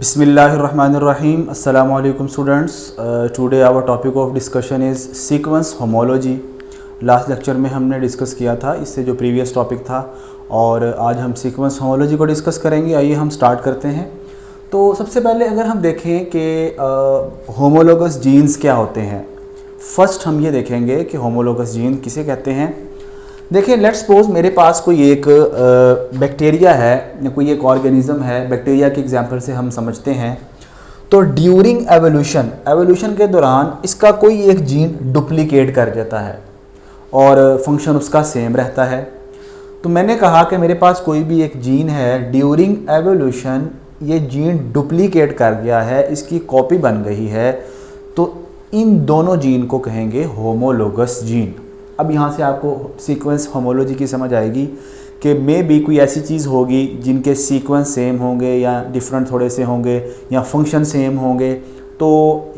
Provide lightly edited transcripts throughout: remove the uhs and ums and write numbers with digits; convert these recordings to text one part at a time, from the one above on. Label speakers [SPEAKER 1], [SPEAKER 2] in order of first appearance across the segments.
[SPEAKER 1] Bismillahirrahmanirrahim. Assalamu alaikum students. Today our topic of discussion is sequence homology. Last lecture में हमने discuss किया था इससे जो प्रीवियस टॉपिक था, और आज हम सीक्वेंस होमोलॉजी को डिस्कस करेंगे। आइए हम स्टार्ट करते हैं। तो सबसे पहले अगर हम देखें कि होमोलोगस जीन्स क्या होते हैं, फर्स्ट हम ये देखेंगे कि होमोलोगस जीन किसे कहते हैं। देखिए, लेट्स सपोज मेरे पास कोई एक बैक्टीरिया है या कोई एक ऑर्गेनिज्म है। बैक्टीरिया के एग्जांपल से हम समझते हैं। तो ड्यूरिंग एवोल्यूशन के दौरान इसका कोई एक जीन डुप्लीकेट कर जाता है और फंक्शन उसका सेम रहता है। तो मैंने कहा कि मेरे पास कोई भी एक जीन है, ड्यूरिंग एवोल्यूशन ये जीन डुप्लीकेट कर गया है, इसकी कॉपी बन गई है, तो इन दोनों जीन को कहेंगे होमोलोगस जीन। अब यहाँ से आपको सीक्वेंस होमोलॉजी की समझ आएगी कि मे बी कोई ऐसी चीज़ होगी जिनके सीक्वेंस सेम होंगे या डिफरेंट थोड़े से होंगे या फंक्शन सेम होंगे। तो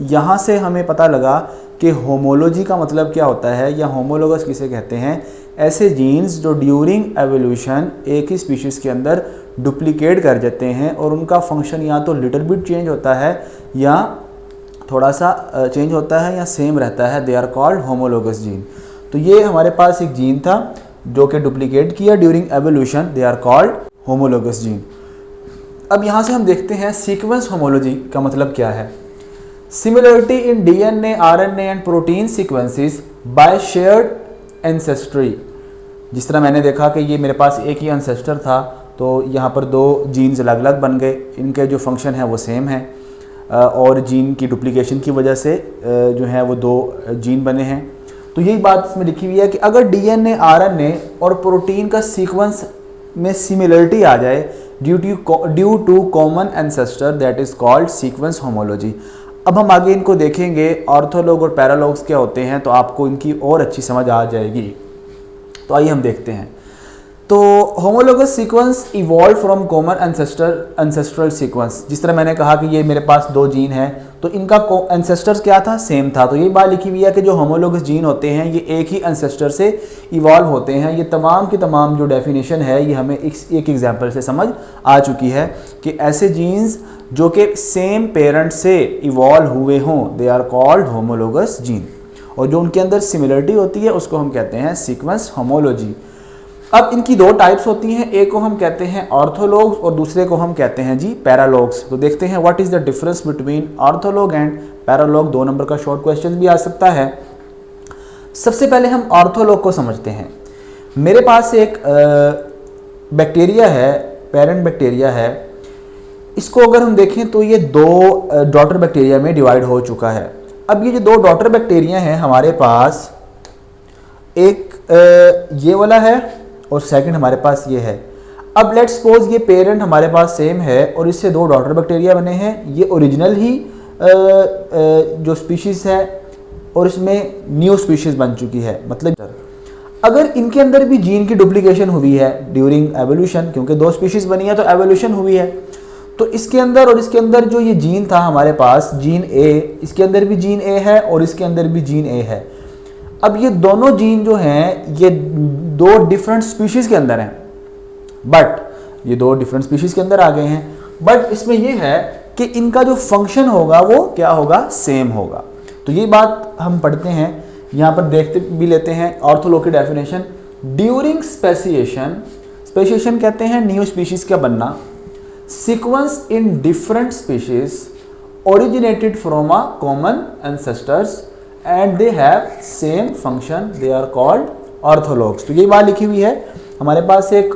[SPEAKER 1] यहाँ से हमें पता लगा कि होमोलॉजी का मतलब क्या होता है या होमोलोगस किसे कहते हैं। ऐसे जीन्स जो ड्यूरिंग एवोल्यूशन एक ही स्पीशीज़ के अंदर डुप्लीकेट कर जाते हैं और उनका फंक्शन या तो लिटिल बिट चेंज होता है या थोड़ा सा चेंज होता है या सेम रहता है, they are called homologous gene. तो ये हमारे पास एक जीन था जो कि डुप्लीकेट किया during evolution, they are called homologous gene. अब यहाँ से हम देखते हैं सीक्वेंस होमोलॉजी का मतलब क्या है। Similarity in DNA, RNA and protein sequences by shared ancestry. जिस तरह मैंने देखा कि ये मेरे पास एक ही एंसेस्टर था, तो यहाँ पर दो जीन्स अलग अलग बन गए, इनके जो फंक्शन है वो सेम है और जीन की डुप्लीकेशन की वजह से जो है वो दो जीन बने हैं। तो यही बात इसमें लिखी हुई है कि अगर डीएनए, आरएनए और प्रोटीन का सीक्वेंस में सिमिलरिटी आ जाए due to common ancestor, that is called sequence homology. अब हम आगे इनको देखेंगे, ऑर्थोलॉग और पैरालॉग्स क्या होते हैं, तो आपको इनकी और अच्छी समझ आ जाएगी। तो आइए हम देखते हैं। तो homologous sequence evolve from common ancestral sequence. जिस तरह मैंने कहा कि ये मेरे पास दो जीन हैं, तो इनका एंसेस्टर्स क्या था, सेम था। तो ये बात लिखी हुई है कि जो होमोलोगस जीन होते हैं ये एक ही एंसेस्टर से इवॉल्व होते हैं। ये तमाम की तमाम जो डेफिनेशन है ये हमें एक एग्जाम्पल से समझ आ चुकी है कि ऐसे जीन्स जो कि सेम पेरेंट से इवॉल्व हुए हों, they are called homologous gene, और जो उनके अंदर सिमिलरिटी होती है उसको हम कहते हैं सीक्वेंस होमोलॉजी। अब इनकी दो टाइप्स होती हैं, एक को हम कहते हैं ऑर्थोलॉग्स और दूसरे को हम कहते हैं जी पैरालॉग्स। तो देखते हैं what is the difference between ortholog and paralog. 2 number का शॉर्ट क्वेश्चन भी आ सकता है। सबसे पहले हम ऑर्थोलॉग को समझते हैं। मेरे पास एक बैक्टीरिया है, पेरेंट बैक्टीरिया है। इसको अगर हम देखें तो ये दो डॉटर बैक्टीरिया में डिवाइड हो चुका है। अब ये जो दो डॉटर बैक्टीरिया हैं हमारे पास, एक ये वाला है और सेकंड हमारे पास ये है। अब लेट्स सपोज ये पेरेंट हमारे पास सेम है और इससे दो डॉटर बैक्टीरिया बने हैं। ये ओरिजिनल ही जो स्पीशीज़ है और इसमें न्यू स्पीशीज़ बन चुकी है। मतलब अगर इनके अंदर भी जीन की डुप्लीकेशन हुई है ड्यूरिंग एवोल्यूशन, क्योंकि दो स्पीशीज़ बनी है तो एवोल्यूशन हुई है, तो इसके अंदर और इसके अंदर जो ये जीन था हमारे पास, जीन ए, इसके अंदर भी जीन ए है और इसके अंदर भी जीन ए है। अब ये दोनों जीन जो हैं ये दो डिफरेंट स्पीशीज़ के अंदर हैं, बट ये दो डिफरेंट स्पीशीज़ के अंदर आ गए हैं, बट इसमें ये है कि इनका जो फंक्शन होगा वो क्या होगा, सेम होगा। तो ये बात हम पढ़ते हैं, यहाँ पर देखते भी लेते हैं ऑर्थोलॉग की डेफिनेशन। ड्यूरिंग स्पेसिएशन कहते हैं न्यू स्पीशीज़ का बनना। Sequence in different species originated from a common ancestors and they have same function, they are called orthologs. तो ये बात लिखी हुई है, हमारे पास एक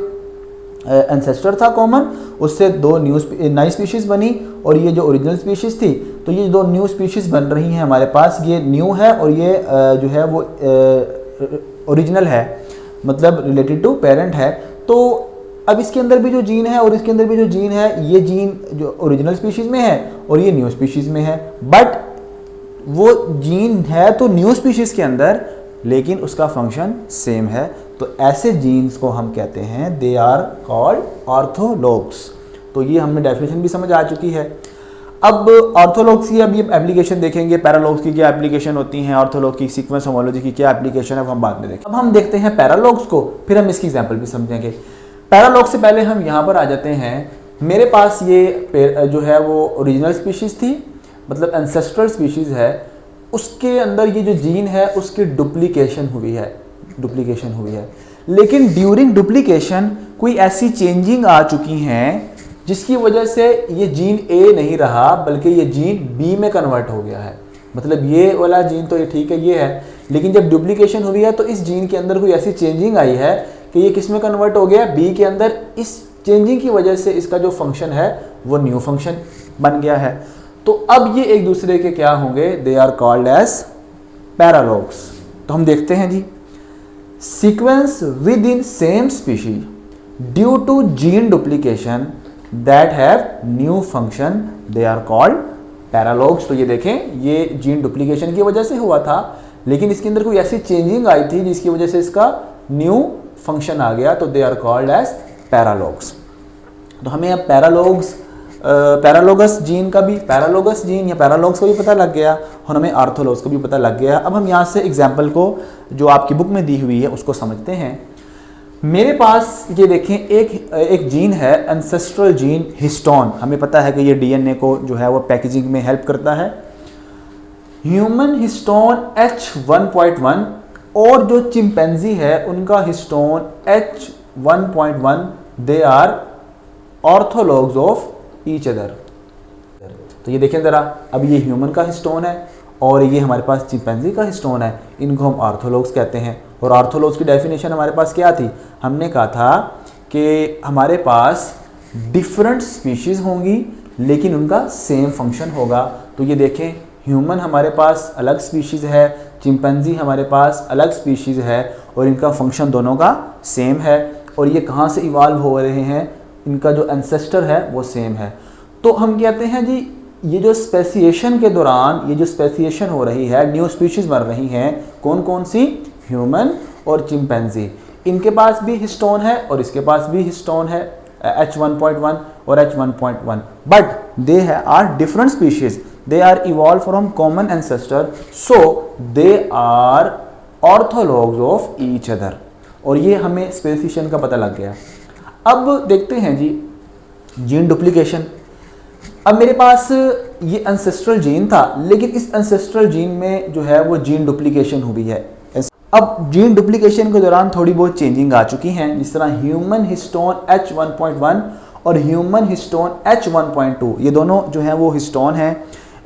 [SPEAKER 1] एंसेस्टर था कॉमन, उससे दो नई स्पीशीज़ बनी और ये जो ओरिजिनल स्पीशीज़ थी, तो ये दो न्यू स्पीशीज़ बन रही हैं हमारे पास। ये न्यू है और ये जो है वो ओरिजिनल है, मतलब रिलेटेड टू पेरेंट है। तो अब इसके अंदर भी जो जीन है और इसके अंदर भी जो जीन है, ये जीन जो ओरिजिनल स्पीशीज़ में है और ये न्यू स्पीशीज़ में है, बट वो जीन है तो न्यू स्पीशीज़ के अंदर, लेकिन उसका फंक्शन सेम है। तो ऐसे जीन्स को हम कहते हैं दे आर कॉल्ड ऑर्थोलॉग्स। तो ये हमने डेफिनेशन भी समझ आ चुकी है। अब ऑर्थोलॉग्स की अभी एप्लीकेशन देखेंगे, पैरालॉग्स की क्या एप्लीकेशन होती हैं, ऑर्थोलॉग की सीक्वेंस होमोलॉजी की क्या एप्लीकेशन है वो हम बाद में देखेंगे। अब हम देखते हैं पैरालॉग्स को, फिर हम इसकी एग्जाम्पल भी समझेंगे। पैरालॉग से पहले हम यहाँ पर आ जाते हैं मेरे पास ये जो है वो ओरिजिनल स्पीशीज़ थी, मतलब एंसेस्ट्रल स्पीशीज़ है, उसके अंदर ये जो जीन है उसकी डुप्लीकेशन हुई है। लेकिन ड्यूरिंग डुप्लीकेशन कोई ऐसी चेंजिंग आ चुकी हैं जिसकी वजह से ये जीन ए नहीं रहा बल्कि ये जीन बी में कन्वर्ट हो गया है। मतलब ये वाला जीन तो ये ठीक है, ये है, लेकिन जब डुप्लीकेशन हुई है तो इस जीन के अंदर कोई ऐसी चेंजिंग आई है कि ये किस में कन्वर्ट हो गया, बी के अंदर। इस चेंजिंग की वजह से इसका जो फंक्शन है वो न्यू फंक्शन बन गया है। तो अब ये एक दूसरे के क्या होंगे, they are called as paralogs. तो हम देखते हैं जी, sequence within same species due to gene duplication that have new function, they are called paralogs. तो ये देखें, ये जीन डुप्लीकेशन की वजह से हुआ था, लेकिन इसके अंदर कोई ऐसी चेंजिंग आई थी जिसकी वजह से इसका न्यू फंक्शन आ गया, तो they are called as paralogs. तो हमें अब पैरालोगस जीन का भी, पैरालोगस जीन या पैरालॉग्स को भी पता लग गया और हमें आर्थोलॉग्स को भी पता लग गया। अब हम यहाँ से एग्जाम्पल को जो आपकी बुक में दी हुई है उसको समझते हैं। मेरे पास ये देखें, एक जीन है एंसेस्ट्रल जीन हिस्टोन। हमें पता है कि ये डीएनए को जो है वो पैकेजिंग में हेल्प करता है। ह्यूमन हिस्टोन H1.1 और जो चिंपैंजी है उनका histone H1.1, they are orthologs of each other. तो ये देखें ज़रा, अब ये ह्यूमन का हिस्टोन है और ये हमारे पास चिंपैंजी का हिस्टोन है, इनको हम ऑर्थोलॉग्स कहते हैं। और ऑर्थोलॉग्स की डेफिनेशन हमारे पास क्या थी, हमने कहा था कि हमारे पास डिफरेंट स्पीशीज़ होंगी लेकिन उनका सेम फंक्शन होगा। तो ये देखें, ह्यूमन हमारे पास अलग स्पीशीज़ है, चिंपैंजी हमारे पास अलग स्पीशीज़ है और इनका फंक्शन दोनों का सेम है। और ये कहाँ से इवाल्व हो रहे हैं, इनका जो एंसेस्टर है वो सेम है। तो हम कहते हैं जी, ये जो स्पेसिएशन के दौरान, ये जो स्पेसिएशन हो रही है, न्यू स्पीशीज़ बन रही हैं, कौन कौन सी, ह्यूमन और चिंपैंजी। इनके पास भी हिस्टोन है और इसके पास भी हिस्टोन है, H1.1 और H1.1, but they are different species, they are evolved from common ancestor, so they are orthologs of each other। और ये हमें स्पेसिएशन का पता लग गया। अब देखते हैं जी जीन डुप्लीकेशन। अब मेरे पास ये एंसेस्ट्रल जीन था, लेकिन इस एंसेस्ट्रल जीन में जो है वो जीन डुप्लीकेशन हुई है। अब जीन डुप्लीकेशन के दौरान थोड़ी बहुत चेंजिंग आ चुकी हैं, जिस तरह ह्यूमन हिस्टोन H1.1 और ह्यूमन हिस्टोन H1.2, ये दोनों जो हैं वो हिस्टोन हैं।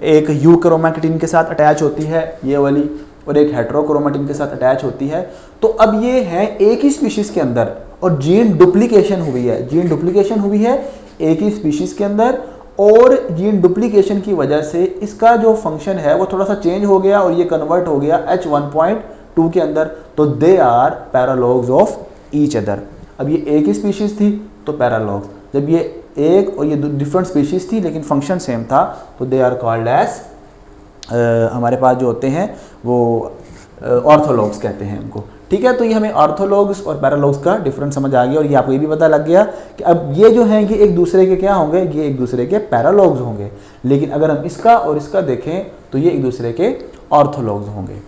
[SPEAKER 1] एक यूक्रोमैटिन के साथ अटैच होती है ये वाली, और एक हेट्रोक्रोमैटिन के साथ अटैच होती है। तो अब ये है एक ही स्पीशीज़ के अंदर और जीन डुप्लीकेशन हुई है, जीन डुप्लीकेशन हुई है एक ही स्पीशीज़ के अंदर, और जीन डुप्लीकेशन की वजह से इसका जो फंक्शन है वो थोड़ा सा चेंज हो गया और ये कन्वर्ट हो गया H1.2 के अंदर। तो they are paralogs of each other. अब ये एक ही स्पीशीज़ थी तो पैरालॉग्स, जब ये एक और ये डिफरेंट स्पीशीज़ थी लेकिन फंक्शन सेम था, तो दे आर कॉल्ड एज, हमारे पास जो होते हैं वो ऑर्थोलॉग्स कहते हैं उनको। ठीक है, तो ये हमें ऑर्थोलॉग्स और पैरालॉग्स का डिफरेंस समझ आ गया और ये आपको ये भी पता लग गया कि अब ये जो हैं ये एक दूसरे के क्या होंगे, ये एक दूसरे के पैरालॉग्स होंगे। लेकिन अगर हम इसका और इसका देखें तो ये एक दूसरे के ऑर्थोलॉग्स होंगे।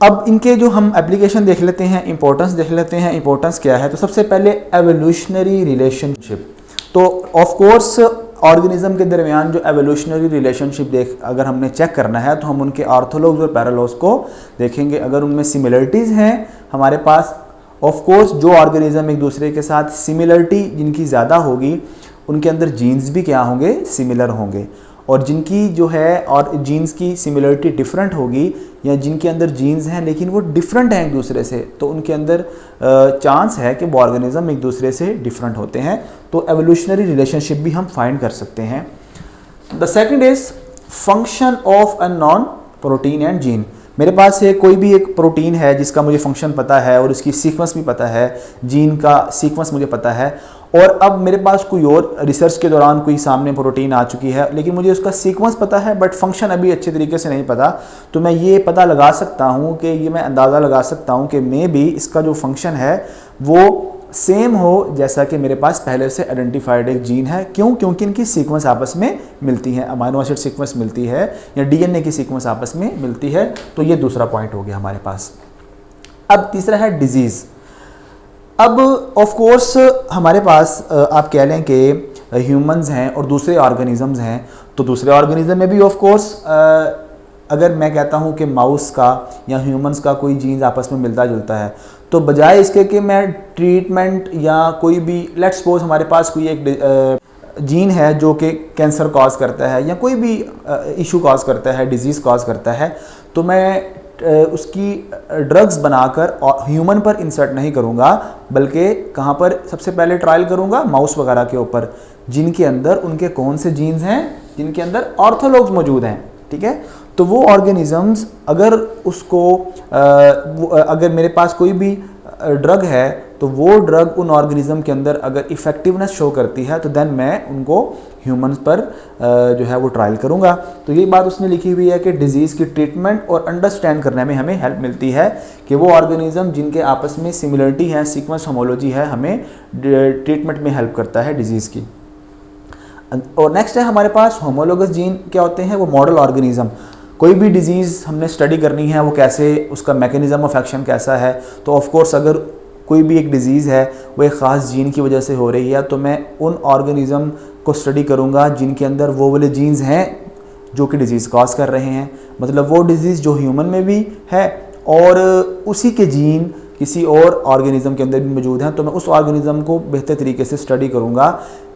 [SPEAKER 1] अब इनके जो हम एप्लीकेशन देख लेते हैं, इंपॉर्टेंस देख लेते हैं। इंपॉर्टेंस क्या है, तो सबसे पहले एवोल्यूशनरी रिलेशनशिप। तो ऑफ कोर्स ऑर्गेनिज्म के दरमियान जो एवोल्यूशनरी रिलेशनशिप अगर हमने चेक करना है तो हम उनके ऑर्थोलॉग्स और पैरालॉग्स को देखेंगे। अगर उनमें सिमिलरिटीज़ हैं हमारे पास, ऑफ कोर्स जो ऑर्गेनिज्म एक दूसरे के साथ सिमिलरिटी जिनकी ज़्यादा होगी उनके अंदर जीन्स भी क्या होंगे, सिमिलर होंगे। और जिनकी जो है और जीन्स की सिमिलरिटी डिफरेंट होगी या जिनके अंदर जीन्स हैं लेकिन वो डिफरेंट हैं एक दूसरे से, तो उनके अंदर चांस है कि वो ऑर्गेनिज्म एक दूसरे से डिफरेंट होते हैं। तो एवोल्यूशनरी रिलेशनशिप भी हम फाइंड कर सकते हैं। The second is function of a non protein and gene. मेरे पास है कोई भी एक प्रोटीन है जिसका मुझे फंक्शन पता है और उसकी सीक्वेंस भी पता है, जीन का सीक्वेंस मुझे पता है, और अब मेरे पास कोई और रिसर्च के दौरान कोई सामने प्रोटीन आ चुकी है लेकिन मुझे उसका सीक्वेंस पता है बट फंक्शन अभी अच्छे तरीके से नहीं पता। तो मैं ये पता लगा सकता हूँ कि ये मैं अंदाज़ा लगा सकता हूँ कि मे बी इसका जो फंक्शन है वो सेम हो जैसा कि मेरे पास पहले से आइडेंटिफाइड एक जीन है। क्यों? क्योंकि इनकी सीक्वेंस आपस में मिलती है, अमाइनो एसिड सीक्वेंस मिलती है या डीएनए की सीक्वेंस आपस में मिलती है। तो ये दूसरा पॉइंट हो गया हमारे पास। अब तीसरा है डिजीज़। अब ऑफ कोर्स हमारे पास आप कह लें कि ह्यूमंस हैं और दूसरे ऑर्गेनिजम्स हैं, तो दूसरे ऑर्गेनिज्म में भी ऑफ कोर्स अगर मैं कहता हूँ कि माउस का या ह्यूमंस का कोई जीन्स आपस में मिलता जुलता है, तो बजाय इसके कि मैं ट्रीटमेंट या कोई भी, लेट्स सपोज हमारे पास कोई एक जीन है जो कि कैंसर कॉज करता है या कोई भी इशू कॉज करता है, डिजीज़ कॉज करता है, तो मैं उसकी ड्रग्स बनाकर ह्यूमन पर इंसर्ट नहीं करूँगा, बल्कि कहाँ पर सबसे पहले ट्रायल करूँगा, माउस वगैरह के ऊपर, जिनके अंदर उनके कौन से जीन्स हैं जिनके अंदर ऑर्थोलॉग्स मौजूद हैं, ठीक है। तो वो ऑर्गेनिजम्स अगर उसको अगर मेरे पास कोई भी ड्रग है, तो वो ड्रग उन ऑर्गेनिज्म के अंदर अगर इफ़ेक्टिवनेस शो करती है, तो देन मैं उनको ह्यूमंस पर जो है वो ट्रायल करूँगा। तो ये बात उसने लिखी हुई है कि डिज़ीज़ की ट्रीटमेंट और अंडरस्टैंड करने में हमें हेल्प मिलती है कि वो ऑर्गेनिज्म जिनके आपस में सिमिलरिटी है, सीक्वेंस होमोलॉजी है, हमें ट्रीटमेंट में हेल्प करता है डिज़ीज़ की। और नेक्स्ट है हमारे पास होमोलोगस जीन क्या होते हैं, वो मॉडल ऑर्गेनिज्म। कोई भी डिज़ीज़ हमने स्टडी करनी है, वो कैसे, उसका मैकेनिज़्म ऑफ एक्शन कैसा है, तो ऑफ कोर्स अगर कोई भी एक डिज़ीज़ है वो एक ख़ास जीन की वजह से हो रही है, तो मैं उन ऑर्गेनिज़म को स्टडी करूँगा जिनके अंदर वो वाले जीन्स हैं जो कि डिज़ीज़ कॉज कर रहे हैं, मतलब वो डिज़ीज़ जो ह्यूमन में भी है और उसी के जीन किसी और ऑर्गेनिज़म के अंदर भी मौजूद हैं, तो मैं उस ऑर्गेनिज़म को बेहतर तरीके से स्टडी करूँगा,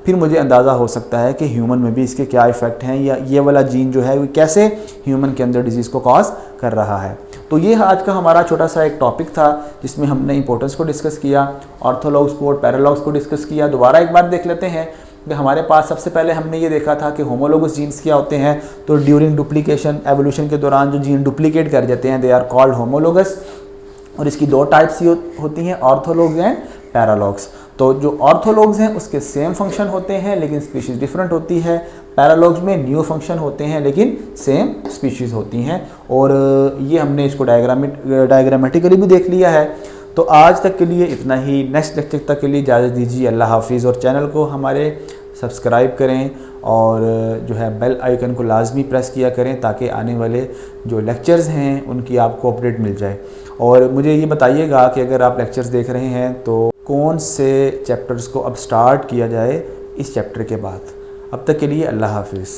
[SPEAKER 1] फिर मुझे अंदाज़ा हो सकता है कि ह्यूमन में भी इसके क्या इफ़ेक्ट हैं या ये वाला जीन जो है वो कैसे ह्यूमन के अंदर डिज़ीज़ को कॉज कर रहा है। तो ये आज का हमारा छोटा सा एक टॉपिक था जिसमें हमने इंपॉर्टेंस को डिस्कस किया, ऑर्थोलॉग्स को और पैरालॉग्स को डिस्कस किया। दोबारा एक बार देख लेते हैं कि हमारे पास सबसे पहले हमने ये देखा था कि होमोलोगस जीन्स क्या होते हैं। तो ड्यूरिंग डुप्लीकेशन, एवोल्यूशन के दौरान जो जीन डुप्लीकेट कर जाते हैं, दे आर कॉल्ड होमोलोगस, और इसकी दो टाइप्स होती हैं, ऑर्थोलॉग्स एंड पैरालॉग्स। तो जो ऑर्थोलॉग्स हैं उसके सेम फंक्शन होते हैं लेकिन स्पीशीज़ डिफरेंट होती है, पैरालॉग्स में न्यू फंक्शन होते हैं लेकिन सेम स्पीशीज़ होती हैं, और ये हमने इसको डायग्रामेटिकली भी देख लिया है। तो आज तक के लिए इतना ही, नेक्स्ट लेक्चर तक के लिए इजाज़त दीजिए, अल्लाह हाफिज़। और चैनल को हमारे सब्सक्राइब करें और जो है बेल आइकन को लाजमी प्रेस किया करें ताकि आने वाले जो लेक्चर्स हैं उनकी आपको अपडेट मिल जाए। और मुझे ये बताइएगा कि अगर आप लेक्चर्स देख रहे हैं तो कौन से चैप्टर्स को अब स्टार्ट किया जाए इस चैप्टर के बाद। अब तक के लिए अल्लाह हाफिज़।